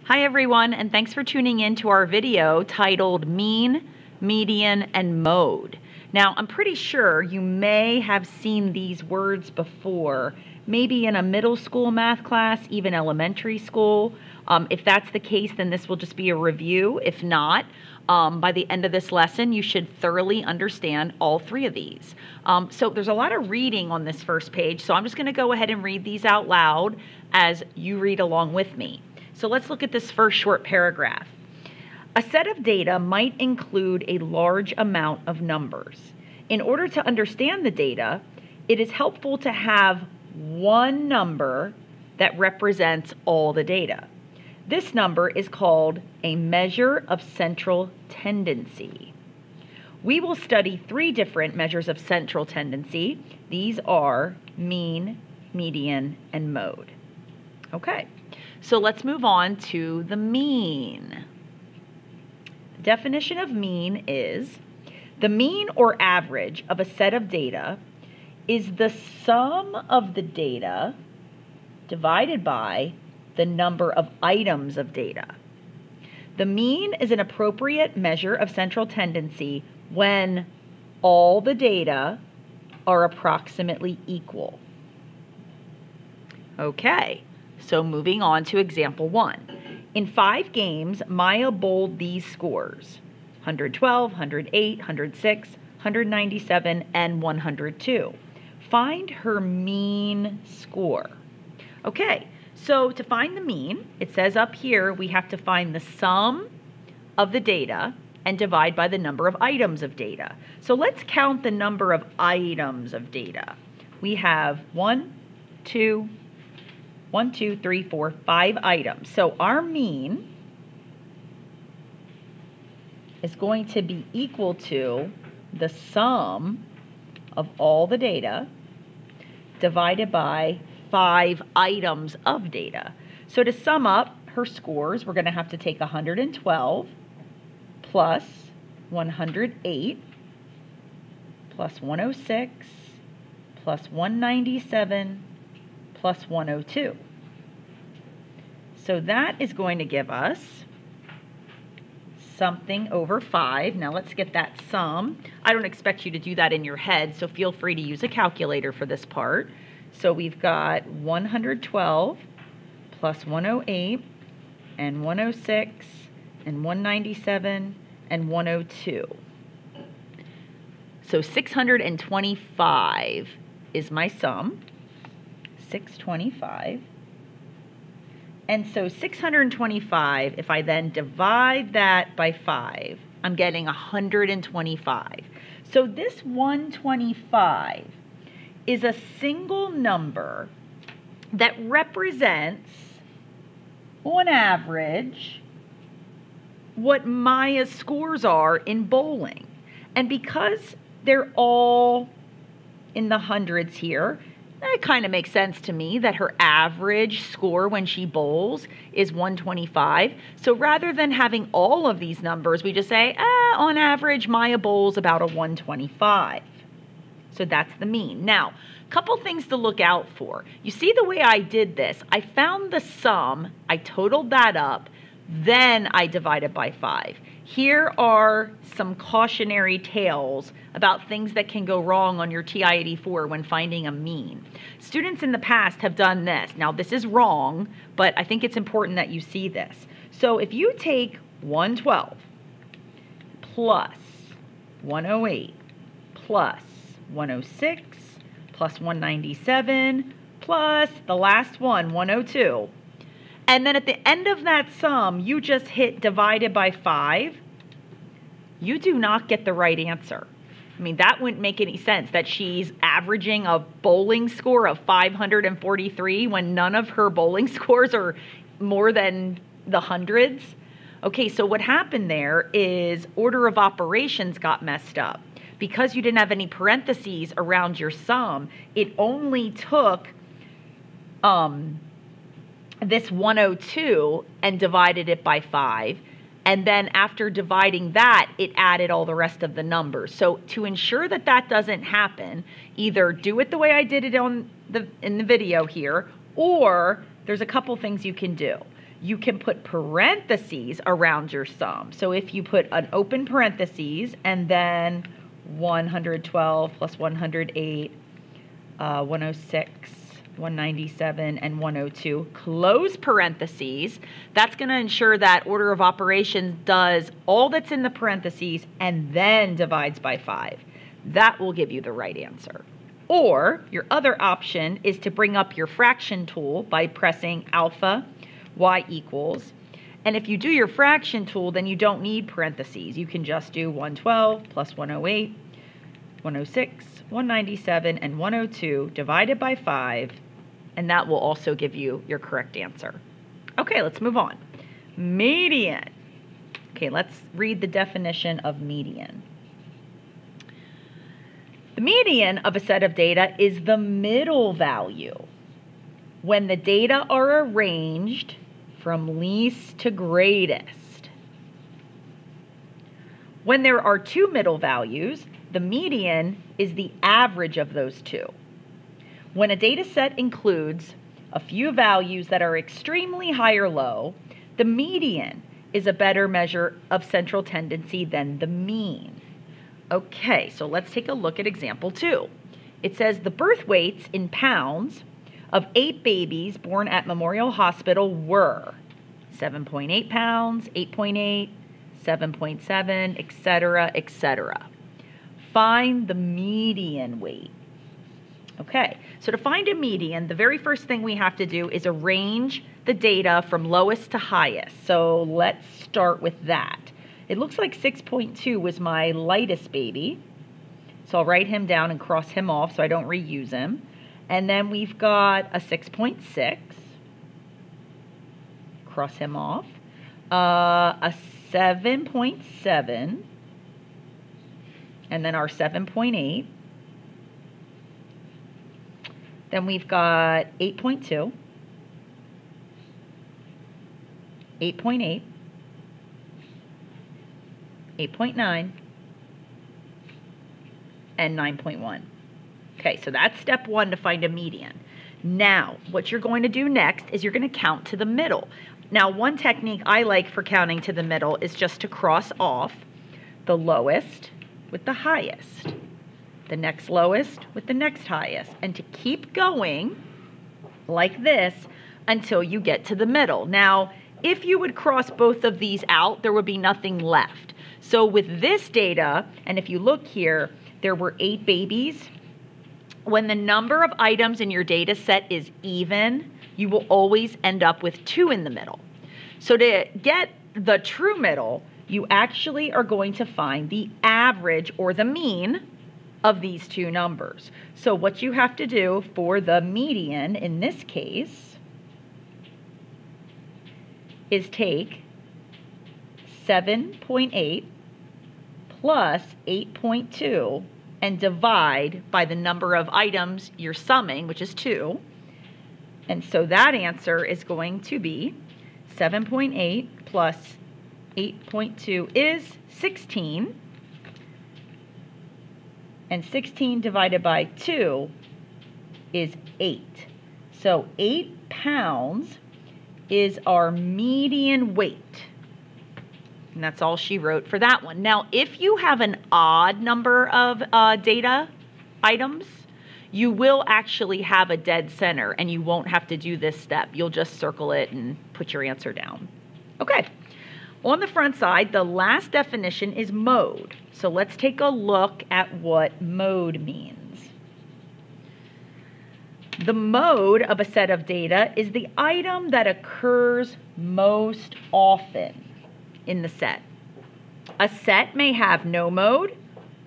Hi everyone, and thanks for tuning in to our video titled Mean, Median, and Mode. Now, I'm pretty sure you may have seen these words before, maybe in a middle school math class, even elementary school. If that's the case, then this will just be a review. If not, by the end of this lesson, you should thoroughly understand all three of these. So there's a lot of reading on this first page, so I'm just going to go ahead and read these out loud as you read along with me. So let's look at this first short paragraph. A set of data might include a large amount of numbers. In order to understand the data, it is helpful to have one number that represents all the data. This number is called a measure of central tendency. We will study three different measures of central tendency. These are mean, median, and mode. Okay. So let's move on to the mean. The definition of mean is the mean or average of a set of data is the sum of the data divided by the number of items of data. The mean is an appropriate measure of central tendency when all the data are approximately equal. Okay. So moving on to example 1. In 5 games, Maya bowled these scores: 112, 108, 106, 197, and 102. Find her mean score. Okay, so to find the mean, it says up here we have to find the sum of the data and divide by the number of items of data. So let's count the number of items of data. We have 5 items. So our mean is going to be equal to the sum of all the data divided by 5 items of data. So to sum up her scores, we're going to have to take 112 plus 108 plus 106 plus 197 plus 102. So that is going to give us something over 5. Now let's get that sum. I don't expect you to do that in your head, so feel free to use a calculator for this part. So we've got 112 plus 108 and 106 and 197 and 102. So 625 is my sum. 625. And so 625, if I then divide that by 5, I'm getting 125. So this 125 is a single number that represents, on average, what Maya's scores are in bowling. And because they're all in the hundreds here, it kind of makes sense to me that her average score when she bowls is 125. So rather than having all of these numbers, we just say, on average, Maya bowls about a 125. So that's the mean. Now, a couple things to look out for. You see the way I did this? I found the sum, I totaled that up, then I divided by 5. Here are some cautionary tales about things that can go wrong on your TI-84 when finding a mean. Students in the past have done this. Now, this is wrong, but I think it's important that you see this. So if you take 112 plus 108 plus 106 plus 197 plus the last one, 102, and then at the end of that sum, you just hit divided by 5, you do not get the right answer. I mean, that wouldn't make any sense that she's averaging a bowling score of 543 when none of her bowling scores are more than the hundreds. Okay, so what happened there is order of operations got messed up. Because you didn't have any parentheses around your sum, it only took this 102 and divided it by 5. And then after dividing that, it added all the rest of the numbers. So to ensure that that doesn't happen, either do it the way I did it in the video here, or there's a couple things you can do. you can put parentheses around your sum. So if you put an open parentheses and then 112 plus 108, 106, 197, and 102, close parentheses, that's going to ensure that order of operations does all that's in the parentheses and then divides by 5. That will give you the right answer. Or your other option is to bring up your fraction tool by pressing alpha, y equals. And if you do your fraction tool, then you don't need parentheses. You can just do 112 plus 108, 106, 197, and 102 divided by 5, and that will also give you your correct answer. Okay, let's move on. Median. Okay, let's read the definition of median. The median of a set of data is the middle value when the data are arranged from least to greatest. When there are two middle values, the median is the average of those two. When a data set includes a few values that are extremely high or low, the median is a better measure of central tendency than the mean. Okay, so let's take a look at example 2. It says the birth weights in pounds of 8 babies born at Memorial Hospital were 7.8 pounds, 8.8, 7.7, etc., etc. Find the median weight. Okay, so to find a median, the very first thing we have to do is arrange the data from lowest to highest. So let's start with that. It looks like 6.2 was my lightest baby. So I'll write him down and cross him off so I don't reuse him. And then we've got a 6.6. Cross him off. A 7.7. And then our 7.8. Then we've got 8.2. 8.8. 8.9, and 9.1. Okay, so that's step 1 to find a median. Now, what you're going to do next is you're going to count to the middle. Now, one technique I like for counting to the middle is just to cross off the lowest with the highest, the next lowest with the next highest, and to keep going like this until you get to the middle. Now, if you would cross both of these out, there would be nothing left. So with this data, and if you look here, there were 8 babies. When the number of items in your data set is even, you will always end up with 2 in the middle. So to get the true middle, you actually are going to find the average or the mean of these 2 numbers. So what you have to do for the median in this case is take 7.8 plus 8.2 and divide by the number of items you're summing, which is 2. And so that answer is going to be 7.8 plus 8.2 is 16. And 16 divided by 2 is 8. So 8 pounds is our median weight. And that's all she wrote for that one. Now, if you have an odd number of data items, you will actually have a dead center and you won't have to do this step. You'll just circle it and put your answer down. Okay. On the front side, the last definition is mode. So let's take a look at what mode means. The mode of a set of data is the item that occurs most often in the set. A set may have no mode,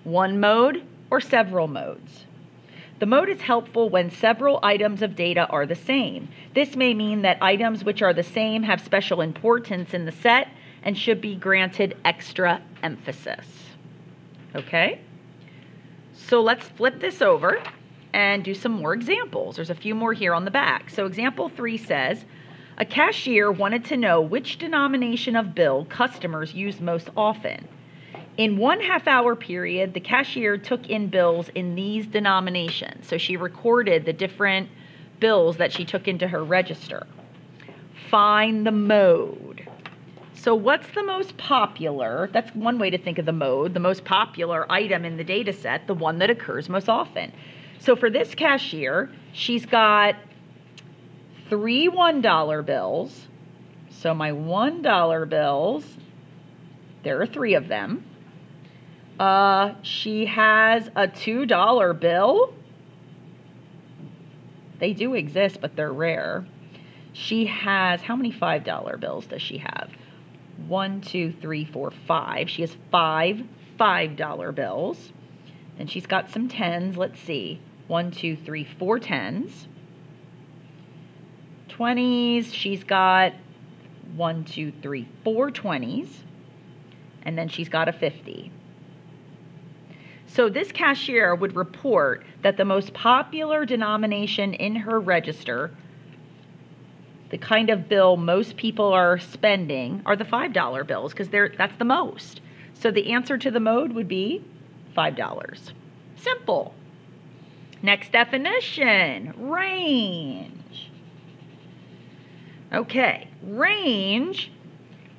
one mode, or several modes. The mode is helpful when several items of data are the same. This may mean that items which are the same have special importance in the set and should be granted extra emphasis. Okay? So let's flip this over and do some more examples. There's a few more here on the back. So example 3 says, a cashier wanted to know which denomination of bill customers use most often. In 1/2 hour period, the cashier took in bills in these denominations. So she recorded the different bills that she took into her register. find the mode. So what's the most popular? That's one way to think of the mode. The most popular item in the data set, the one that occurs most often. So for this cashier, she's got 3 $1 bills. So my $1 bills, there are 3 of them. She has a $2 bill. They do exist, but they're rare. She has, how many $5 bills does she have? 1, 2, 3, 4, 5. She has 5 $5 bills. And she's got some 10s. Let's see. 1, 2, 3, 4 10s. 20s. She's got 1, 2, 3, 4 20s. And then she's got a 50. So this cashier would report that the most popular denomination in her register, the kind of bill most people are spending, are the $5 bills because that's the most. So the answer to the mode would be $5. Simple. Next definition, range. Okay, range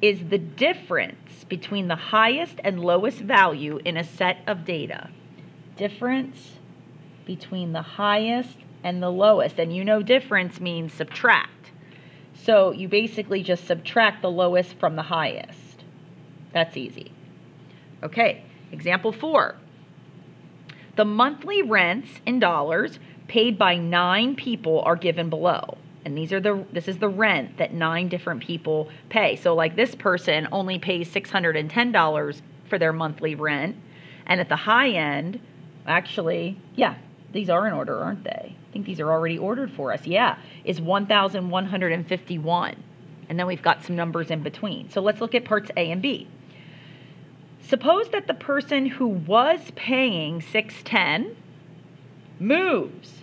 is the difference between the highest and lowest value in a set of data. Difference between the highest and the lowest. And you know difference means subtract. So you basically just subtract the lowest from the highest. That's easy. Okay, example 4. The monthly rents in dollars paid by 9 people are given below. And this is the rent that 9 different people pay. So like this person only pays $610 for their monthly rent. And at the high end, actually, yeah, these are in order, aren't they? I think these are already ordered for us. Yeah, is $1,151. And then we've got some numbers in between. So let's look at parts A and B. Suppose that the person who was paying $610 moves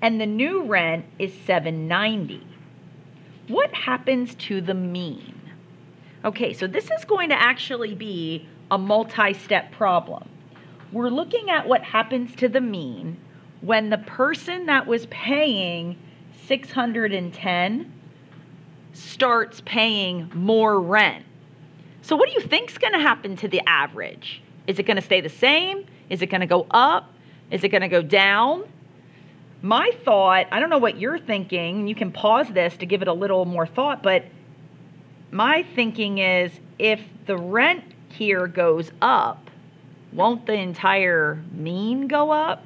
and the new rent is $790. What happens to the mean? Okay, so this is going to actually be a multi-step problem. We're looking at what happens to the mean when the person that was paying $610 starts paying more rent. So what do you think is going to happen to the average? Is it going to stay the same? Is it going to go up? Is it going to go down? My thought, I don't know what you're thinking, you can pause this to give it a little more thought, but my thinking is if the rent here goes up, won't the entire mean go up?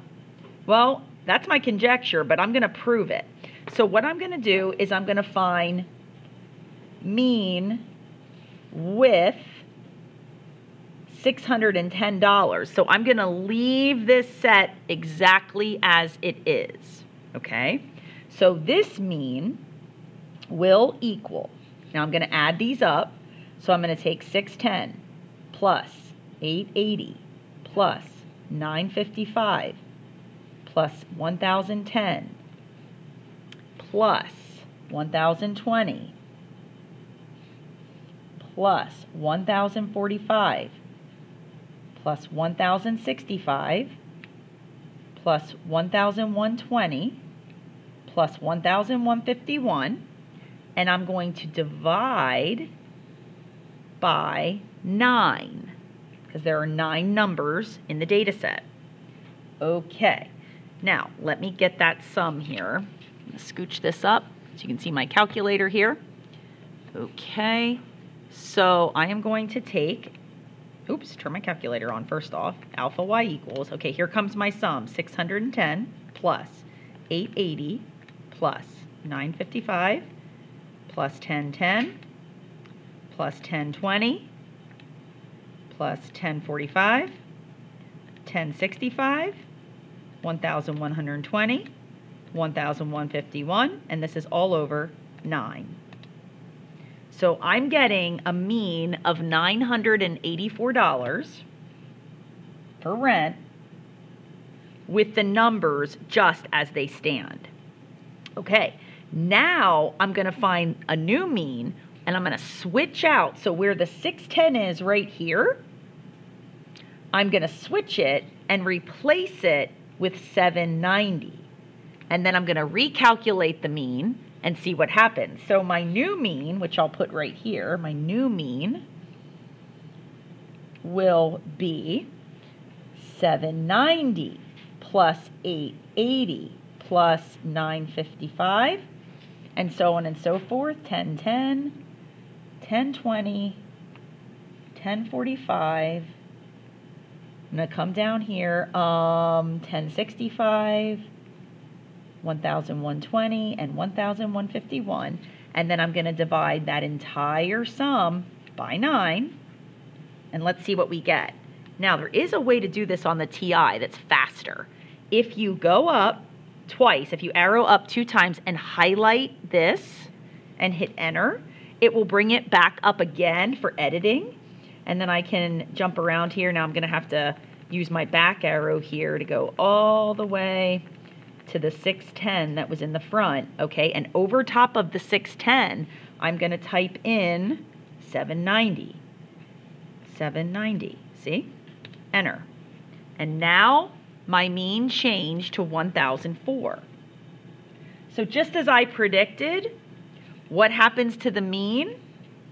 Well, that's my conjecture, but I'm going to prove it. So what I'm going to do is I'm going to find mean with $610. So I'm going to leave this set exactly as it is, okay? So this mean will equal, now I'm going to add these up, so I'm going to take 610 plus 880 plus 955 plus 1010 plus 1020 plus 1045 plus 1065 plus 1120 plus 1151, and I'm going to divide by 9 because there are 9 numbers in the data set. Okay, now let me get that sum here. I'm going to scooch this up so you can see my calculator here. Okay, so I am going to take, turn my calculator on first off, alpha y equals, okay, here comes my sum, 610 plus 880 plus 955 plus 1010 plus 1020 plus 1045, 1065, 1120, 1151, and this is all over 9. So I'm getting a mean of $984 for rent with the numbers just as they stand. Okay, now I'm going to find a new mean, and I'm going to switch out. So where the 610 is right here, I'm going to switch it and replace it with 790. And then I'm going to recalculate the mean, and see what happens. So my new mean, which I'll put right here, my new mean will be 790 plus 880 plus 955, and so on and so forth, 1010, 1020, 1045. I'm going to come down here, 1065, 1120, and 1151, and then I'm going to divide that entire sum by 9, and let's see what we get. Now, there is a way to do this on the TI that's faster. If you go up twice, if you arrow up 2 times and highlight this and hit enter, it will bring it back up again for editing. And then I can jump around here. Now I'm going to have to use my back arrow here to go all the way to the 610 that was in the front, okay? And over top of the 610, I'm going to type in 790. 790, see? Enter. And now my mean changed to 1004. So just as I predicted, what happens to the mean?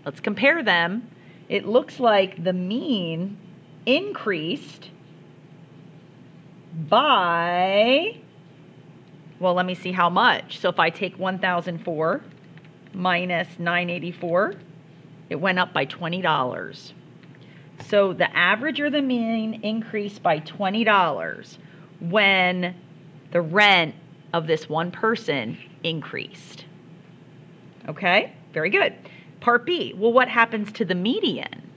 Let's compare them. It looks like the mean increased by, well, let me see how much. So if I take 1004 minus 984, it went up by $20. So the average or the mean increased by $20 when the rent of this one person increased. Okay, very good. Part B, well, what happens to the median?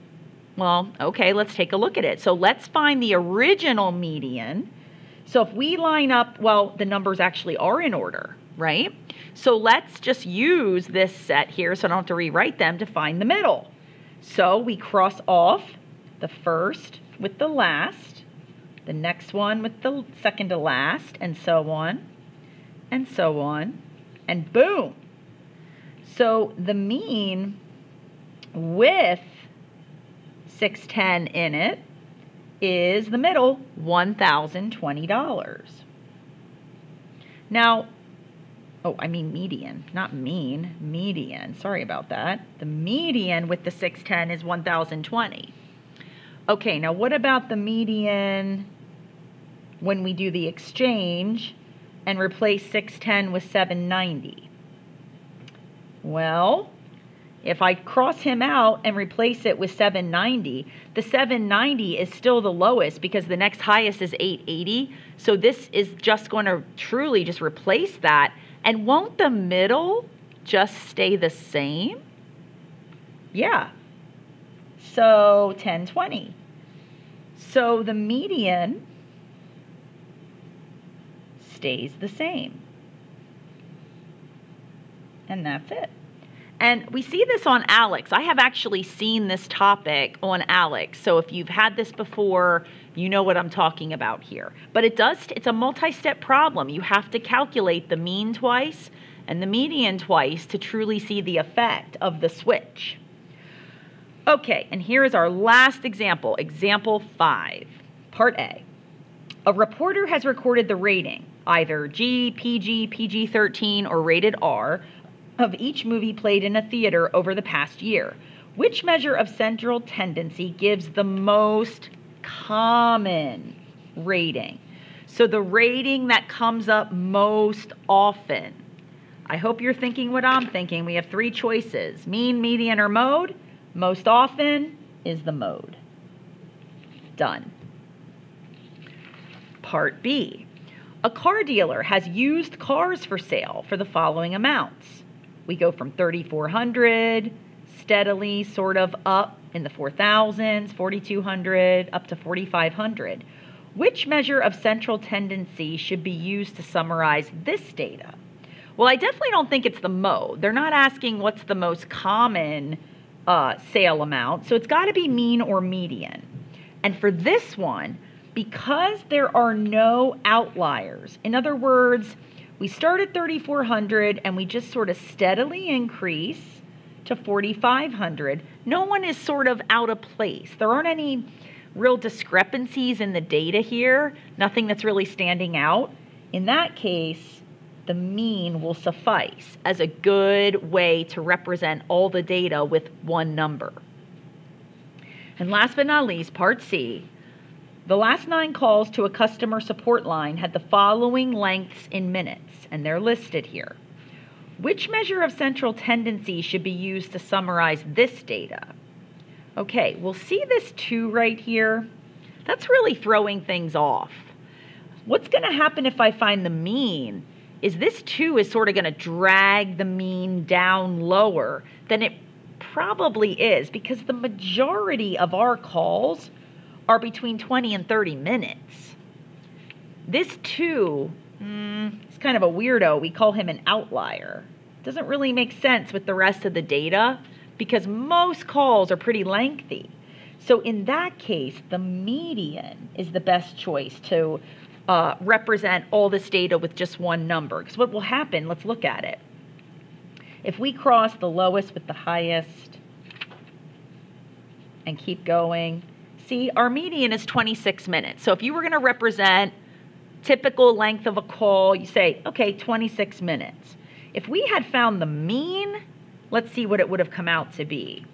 Well, okay, let's take a look at it. So let's find the original median. So if we line up, well, the numbers actually are in order, right? So let's just use this set here so I don't have to rewrite them to find the middle. So we cross off the first with the last, the next one with the second to last, and so on, and so on, and boom. So the mean with 610 in it is the middle, $1,020. Now, oh, I mean median, not mean, median. Sorry about that. The median with the 610 is 1,020. Okay, now what about the median when we do the exchange and replace 610 with 790? Well, if I cross him out and replace it with 790, the 790 is still the lowest because the next highest is 880. So this is just going to truly just replace that. And won't the middle just stay the same? Yeah. So 1020. So the median stays the same. And that's it. And we see this on ALEKS. I have actually seen this topic on ALEKS. So if you've had this before, you know what I'm talking about here. But it's a multi-step problem. You have to calculate the mean twice and the median twice to truly see the effect of the switch. Okay, and here is our last example, example 5, part A. A reporter has recorded the rating, either G, PG, PG-13, or rated R, of each movie played in a theater over the past year. Which measure of central tendency gives the most common rating? So the rating that comes up most often. I hope you're thinking what I'm thinking. We have 3 choices, mean, median, or mode. Most often is the mode. Done. Part B. A car dealer has used cars for sale for the following amounts. We go from 3,400, steadily sort of up in the 4,000s, 4,200, up to 4,500. Which measure of central tendency should be used to summarize this data? Well, I definitely don't think it's the mode. They're not asking what's the most common sale amount, so it's got to be mean or median. And for this one, because there are no outliers, in other words, we start at 3,400 and we just sort of steadily increase to 4,500. No one is sort of out of place. There aren't any real discrepancies in the data here, nothing that's really standing out. In that case, the mean will suffice as a good way to represent all the data with one number. And last but not least, part C, the last 9 calls to a customer support line had the following lengths in minutes, and they're listed here. Which measure of central tendency should be used to summarize this data? Okay, we'll see this 2 right here. That's really throwing things off. What's going to happen if I find the mean is this 2 is sort of going to drag the mean down lower than it probably is, because the majority of our calls are between 20 and 30 minutes. This 2 is kind of a weirdo. We call him an outlier. Doesn't really make sense with the rest of the data because most calls are pretty lengthy. So in that case, the median is the best choice to represent all this data with just one number. Because what will happen, let's look at it. If we cross the lowest with the highest and keep going, see, our median is 26 minutes. So if you were going to represent typical length of a call, you say, okay, 26 minutes. If we had found the mean, let's see what it would have come out to be.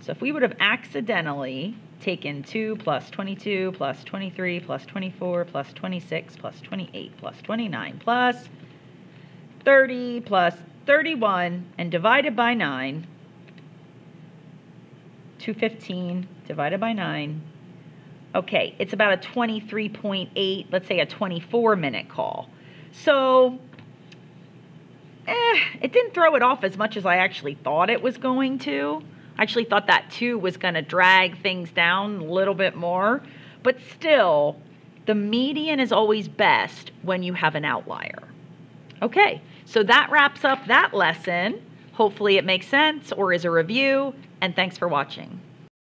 So if we would have accidentally taken 2 plus 22 plus 23 plus 24 plus 26 plus 28 plus 29 plus 30 plus 31 and divided by 9, 215 divided by 9. Okay, it's about a 23.8, let's say a 24-minute call. So, it didn't throw it off as much as I actually thought it was going to. I actually thought that 2 was going to drag things down a little bit more. But still, the median is always best when you have an outlier. Okay, so that wraps up that lesson. Hopefully it makes sense or is a review, and thanks for watching.